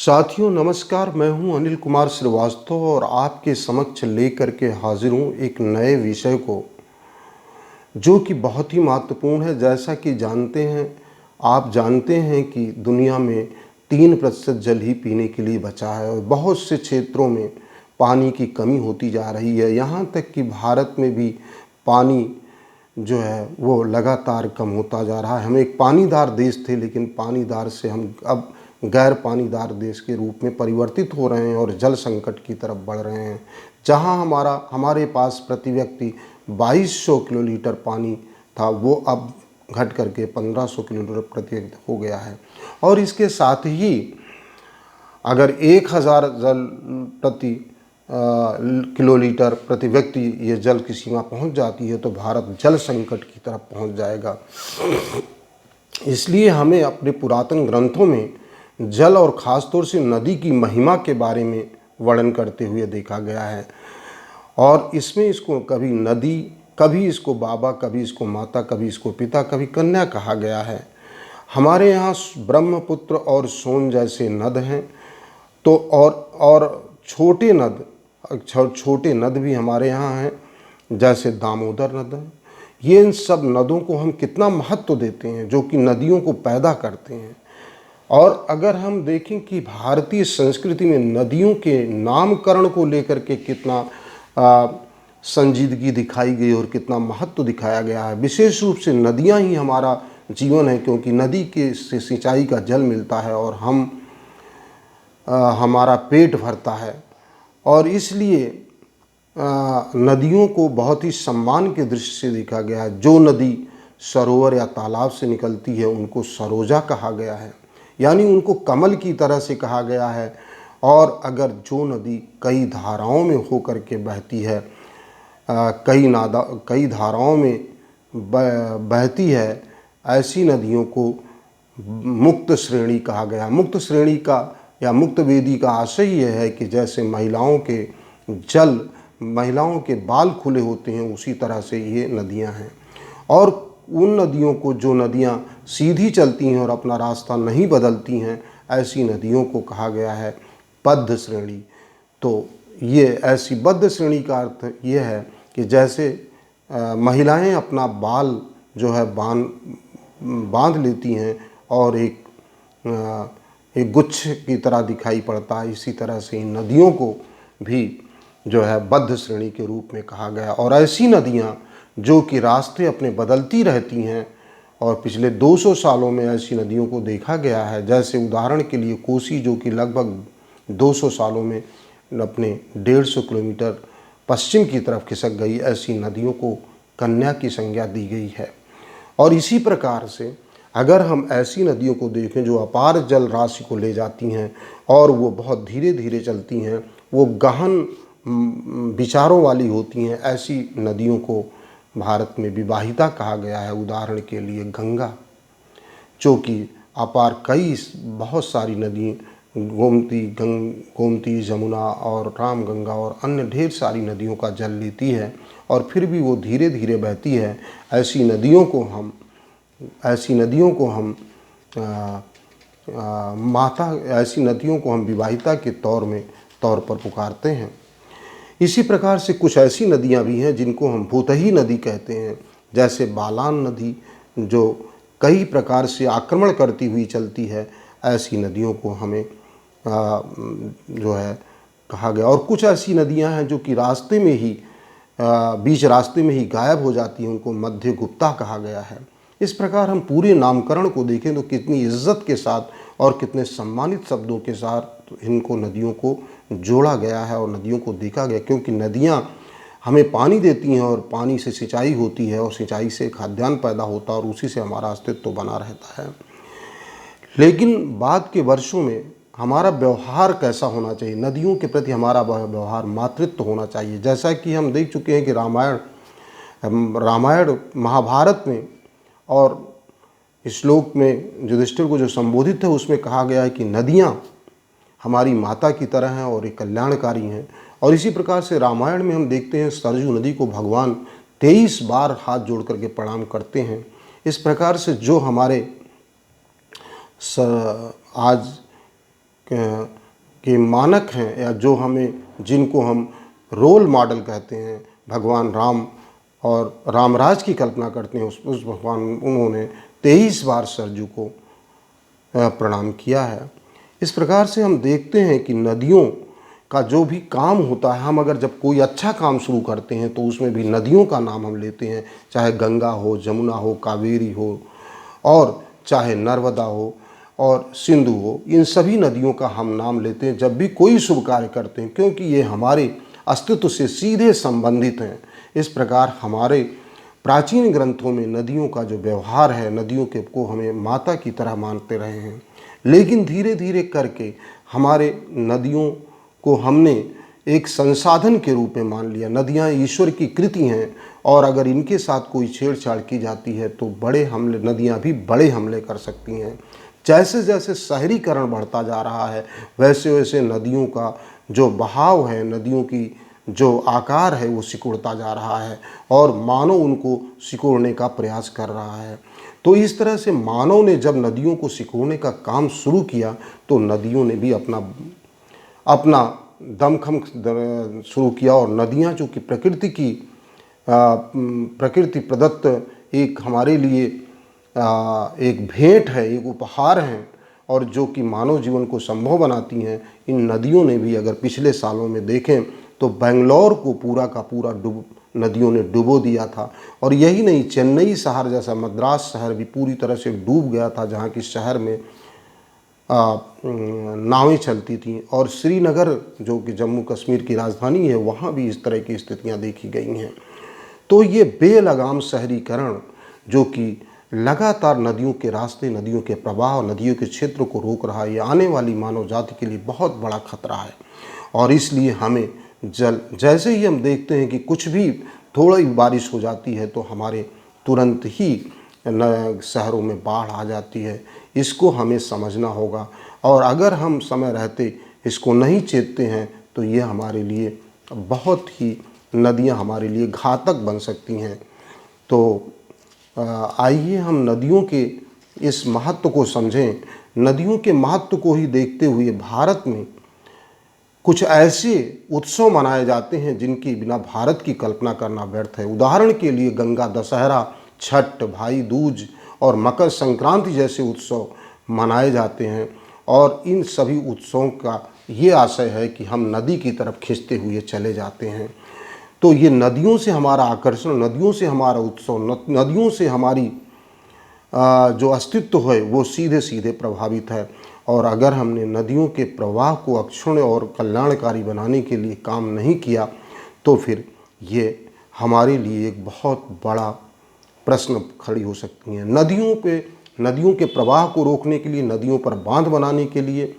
साथियों नमस्कार, मैं हूं अनिल कुमार श्रीवास्तव और आपके समक्ष लेकर के हाजिर हूं एक नए विषय को, जो कि बहुत ही महत्वपूर्ण है। जैसा कि आप जानते हैं कि दुनिया में 3% जल ही पीने के लिए बचा है और बहुत से क्षेत्रों में पानी की कमी होती जा रही है। यहाँ तक कि भारत में भी पानी जो है वो लगातार कम होता जा रहा है। हम एक पानीदार देश थे, लेकिन पानीदार से हम अब गैर पानीदार देश के रूप में परिवर्तित हो रहे हैं और जल संकट की तरफ बढ़ रहे हैं। जहां हमारे पास प्रति व्यक्ति 2200 किलोलीटर पानी था, वो अब घट करके 1500 किलोलीटर प्रति व्यक्ति हो गया है। और इसके साथ ही अगर 1000 जल प्रति किलोलीटर प्रति व्यक्ति ये जल की सीमा पहुंच जाती है तो भारत जल संकट की तरफ पहुंच जाएगा। इसलिए हमें अपने पुरातन ग्रंथों में जल और ख़ासतौर से नदी की महिमा के बारे में वर्णन करते हुए देखा गया है। और इसमें इसको कभी नदी, कभी इसको बाबा, कभी इसको माता, कभी इसको पिता, कभी कन्या कहा गया है। हमारे यहाँ ब्रह्मपुत्र और सोन जैसे नद हैं, तो और छोटे नद भी हमारे यहाँ हैं, जैसे दामोदर नद है। ये इन सब नदों को हम कितना महत्व देते हैं, जो कि नदियों को पैदा करते हैं। और अगर हम देखें कि भारतीय संस्कृति में नदियों के नामकरण को लेकर के कितना संजीदगी दिखाई गई और कितना महत्व दिखाया गया है। विशेष रूप से नदियां ही हमारा जीवन है, क्योंकि नदी के से सिंचाई का जल मिलता है और हमारा पेट भरता है। और इसलिए नदियों को बहुत ही सम्मान के दृष्टि से देखा गया है। जो नदी सरोवर या तालाब से निकलती है उनको सरोजा कहा गया है, यानी उनको कमल की तरह से कहा गया है। और अगर जो नदी कई धाराओं में होकर के बहती है, कई धाराओं में बहती है, ऐसी नदियों को मुक्त श्रेणी कहा गया। मुक्त श्रेणी का या मुक्त वेदी का आशय यह है कि जैसे महिलाओं के बाल खुले होते हैं, उसी तरह से ये नदियां हैं। और उन नदियों को, जो नदियां सीधी चलती हैं और अपना रास्ता नहीं बदलती हैं, ऐसी नदियों को कहा गया है बद्ध श्रेणी। तो ये ऐसी बद्ध श्रेणी का अर्थ ये है कि जैसे महिलाएं अपना बाल जो है बांध लेती हैं और एक गुच्छ की तरह दिखाई पड़ता है, इसी तरह से इन नदियों को भी जो है बद्ध श्रेणी के रूप में कहा गया। और ऐसी नदियां जो कि रास्ते अपने बदलती रहती हैं, और पिछले 200 सालों में ऐसी नदियों को देखा गया है। जैसे उदाहरण के लिए कोसी, जो कि लगभग 200 सालों में अपने 150 किलोमीटर पश्चिम की तरफ खिसक गई। ऐसी नदियों को कन्या की संज्ञा दी गई है। और इसी प्रकार से अगर हम ऐसी नदियों को देखें जो अपार जल राशि को ले जाती हैं और वो बहुत धीरे धीरे चलती हैं, वो गहन विचारों वाली होती हैं, ऐसी नदियों को भारत में विवाहिता कहा गया है। उदाहरण के लिए गंगा, जो कि अपार बहुत सारी नदी, गोमती, जमुना और रामगंगा और अन्य ढेर सारी नदियों का जल लेती है, और फिर भी वो धीरे धीरे बहती है। ऐसी नदियों को हम विवाहिता के तौर पर पुकारते हैं। इसी प्रकार से कुछ ऐसी नदियां भी हैं जिनको हम भूतही नदी कहते हैं, जैसे बालान नदी, जो कई प्रकार से आक्रमण करती हुई चलती है। ऐसी नदियों को हमें जो है कहा गया। और कुछ ऐसी नदियां हैं जो कि बीच रास्ते में ही गायब हो जाती हैं, उनको मध्य गुप्ता कहा गया है। इस प्रकार हम पूरे नामकरण को देखें तो कितनी इज्जत के साथ और कितने सम्मानित शब्दों के साथ इनको नदियों को जोड़ा गया है और नदियों को देखा गया, क्योंकि नदियां हमें पानी देती हैं और पानी से सिंचाई होती है और सिंचाई से खाद्यान्न पैदा होता है और उसी से हमारा अस्तित्व बना रहता है। लेकिन बाद के वर्षों में हमारा व्यवहार कैसा होना चाहिए, नदियों के प्रति हमारा व्यवहार मातृत्व होना चाहिए। जैसा कि हम देख चुके हैं कि रामायण महाभारत में और श्लोक में युधिष्ठिर को जो संबोधित है, उसमें कहा गया है कि नदियां हमारी माता की तरह हैं और ये कल्याणकारी हैं। और इसी प्रकार से रामायण में हम देखते हैं सरजू नदी को भगवान 23 बार हाथ जोड़ करके प्रणाम करते हैं। इस प्रकार से जो हमारे आज के मानक हैं, या जो हमें, जिनको हम रोल मॉडल कहते हैं, भगवान राम और रामराज की कल्पना करते हैं, उस भगवान, उन्होंने 23 बार सरजू को प्रणाम किया है। इस प्रकार से हम देखते हैं कि नदियों का जो भी काम होता है, हम अगर जब कोई अच्छा काम शुरू करते हैं तो उसमें भी नदियों का नाम हम लेते हैं, चाहे गंगा हो, जमुना हो, कावेरी हो, और चाहे नर्मदा हो और सिंधु हो, इन सभी नदियों का हम नाम लेते हैं जब भी कोई शुभ कार्य करते हैं, क्योंकि ये हमारे अस्तित्व से सीधे संबंधित हैं। इस प्रकार हमारे प्राचीन ग्रंथों में नदियों का जो व्यवहार है, नदियों के को हमें माता की तरह मानते रहे हैं, लेकिन धीरे धीरे करके हमारे नदियों को हमने एक संसाधन के रूप में मान लिया। नदियाँ ईश्वर की कृति हैं, और अगर इनके साथ कोई छेड़छाड़ की जाती है तो बड़े हमले, नदियाँ भी बड़े हमले कर सकती हैं। जैसे जैसे शहरीकरण बढ़ता जा रहा है, वैसे वैसे नदियों का जो बहाव है, नदियों की जो आकार है, वो सिकुड़ता जा रहा है, और मानव उनको सिकोड़ने का प्रयास कर रहा है। तो इस तरह से मानव ने जब नदियों को सिकोड़ने का काम शुरू किया, तो नदियों ने भी अपना दमखम शुरू किया। और नदियाँ जो कि प्रकृति प्रदत्त एक हमारे लिए एक भेंट है, एक उपहार है, और जो कि मानव जीवन को संभव बनाती हैं, इन नदियों ने भी, अगर पिछले सालों में देखें तो बेंगलोर को पूरा का पूरा नदियों ने डुबो दिया था। और यही नहीं, चेन्नई शहर जैसा मद्रास शहर भी पूरी तरह से डूब गया था, जहाँ की शहर में नावें चलती थीं। और श्रीनगर जो कि जम्मू कश्मीर की राजधानी है, वहाँ भी इस तरह की स्थितियाँ देखी गई हैं। तो ये बेलगाम शहरीकरण जो कि लगातार नदियों के रास्ते, नदियों के प्रवाह और नदियों के क्षेत्र को रोक रहा है, ये आने वाली मानव जाति के लिए बहुत बड़ा खतरा है। और इसलिए हमें जैसे ही हम देखते हैं कि कुछ भी थोड़ी बारिश हो जाती है तो हमारे तुरंत ही शहरों में बाढ़ आ जाती है, इसको हमें समझना होगा। और अगर हम समय रहते इसको नहीं चेतते हैं तो ये हमारे लिए बहुत ही, नदियाँ हमारे लिए घातक बन सकती हैं। तो आइए हम नदियों के इस महत्व को समझें। नदियों के महत्व को ही देखते हुए भारत में कुछ ऐसे उत्सव मनाए जाते हैं जिनके बिना भारत की कल्पना करना व्यर्थ है। उदाहरण के लिए गंगा दशहरा, छठ, भाई दूज और मकर संक्रांति जैसे उत्सव मनाए जाते हैं, और इन सभी उत्सवों का ये आशय है कि हम नदी की तरफ खींचते हुए चले जाते हैं। तो ये नदियों से हमारा आकर्षण, नदियों से हमारा उत्सव, नदियों से हमारी जो अस्तित्व है वो सीधे सीधे प्रभावित है। और अगर हमने नदियों के प्रवाह को अक्षुण्ण और कल्याणकारी बनाने के लिए काम नहीं किया तो फिर ये हमारे लिए एक बहुत बड़ा प्रश्न खड़ी हो सकती हैं। नदियों के प्रवाह को रोकने के लिए, नदियों पर बांध बनाने के लिए,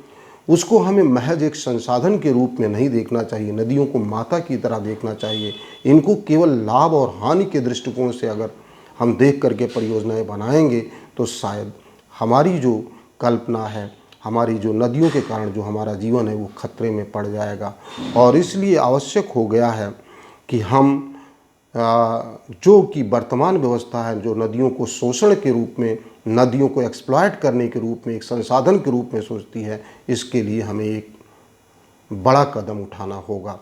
उसको हमें महज एक संसाधन के रूप में नहीं देखना चाहिए। नदियों को माता की तरह देखना चाहिए। इनको केवल लाभ और हानि के दृष्टिकोण से अगर हम देख करके परियोजनाएं बनाएंगे तो शायद हमारी जो कल्पना है, हमारी जो नदियों के कारण जो हमारा जीवन है वो खतरे में पड़ जाएगा। और इसलिए आवश्यक हो गया है कि हम जो कि वर्तमान व्यवस्था है, जो नदियों को शोषण के रूप में, नदियों को एक्सप्लॉयट करने के रूप में, एक संसाधन के रूप में सोचती है, इसके लिए हमें एक बड़ा कदम उठाना होगा।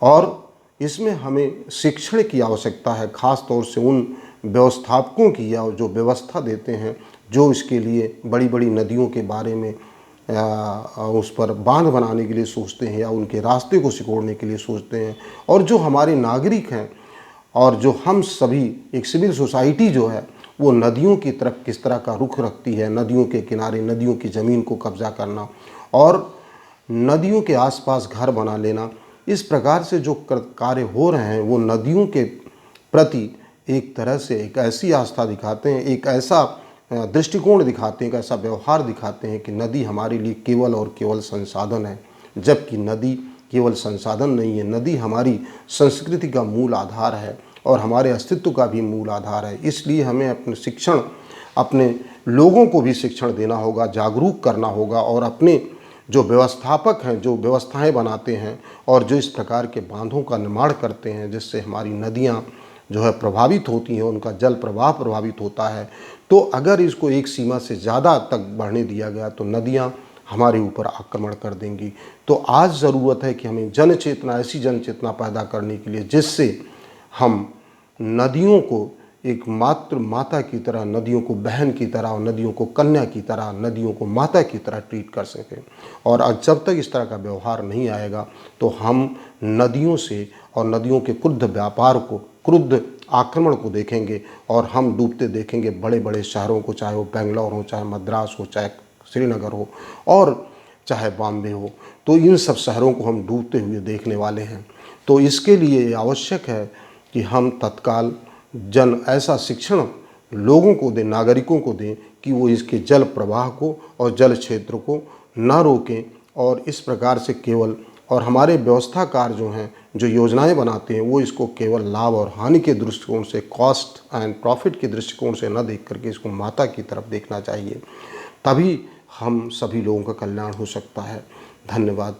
और इसमें हमें शिक्षण की आवश्यकता है, ख़ास तौर से उन व्यवस्थापकों की, या जो व्यवस्था देते हैं, जो इसके लिए बड़ी बड़ी नदियों के बारे में उस पर बांध बनाने के लिए सोचते हैं, या उनके रास्ते को सिकोड़ने के लिए सोचते हैं। और जो हमारे नागरिक हैं, और जो हम सभी, एक सिविल सोसाइटी जो है, वो नदियों की तरफ किस तरह का रुख रखती है। नदियों के किनारे, नदियों की ज़मीन को कब्जा करना और नदियों के आसपास घर बना लेना, इस प्रकार से जो कार्य हो रहे हैं वो नदियों के प्रति एक तरह से एक ऐसी आस्था दिखाते हैं, एक ऐसा दृष्टिकोण दिखाते हैं, एक ऐसा व्यवहार दिखाते हैं कि नदी हमारे लिए केवल और केवल संसाधन है, जबकि नदी केवल संसाधन नहीं है। नदी हमारी संस्कृति का मूल आधार है और हमारे अस्तित्व का भी मूल आधार है। इसलिए हमें अपने लोगों को भी शिक्षण देना होगा, जागरूक करना होगा, और अपने जो व्यवस्थापक हैं, जो व्यवस्थाएं बनाते हैं और जो इस प्रकार के बांधों का निर्माण करते हैं जिससे हमारी नदियाँ जो है प्रभावित होती हैं, उनका जल प्रवाह प्रभावित होता है, तो अगर इसको एक सीमा से ज़्यादा तक बढ़ने दिया गया तो नदियाँ हमारे ऊपर आक्रमण कर देंगी। तो आज ज़रूरत है कि हमें जन चेतना, ऐसी जन चेतना पैदा करने के लिए जिससे हम नदियों को एक मात्र माता की तरह, नदियों को बहन की तरह, नदियों को कन्या की तरह, नदियों को माता की तरह ट्रीट कर सकें। और आज जब तक इस तरह का व्यवहार नहीं आएगा तो हम नदियों से और नदियों के क्रुद्ध व्यापार को, क्रुद्ध आक्रमण को देखेंगे और हम डूबते देखेंगे बड़े बड़े शहरों को, चाहे वो बेंगलोर हो, चाहे मद्रास हो, चाहे श्रीनगर हो और चाहे बॉम्बे हो। तो इन सब शहरों को हम डूबते हुए देखने वाले हैं। तो इसके लिए आवश्यक है कि हम तत्काल ऐसा शिक्षण लोगों को दें, नागरिकों को दें कि वो इसके जल प्रवाह को और जल क्षेत्र को न रोकें और इस प्रकार से केवल, और हमारे व्यवस्थाकार जो हैं, जो योजनाएं बनाते हैं, वो इसको केवल लाभ और हानि के दृष्टिकोण से, कॉस्ट एंड प्रॉफिट के दृष्टिकोण से न देख करके इसको माता की तरफ देखना चाहिए। तभी हम सभी लोगों का कल्याण हो सकता है। धन्यवाद।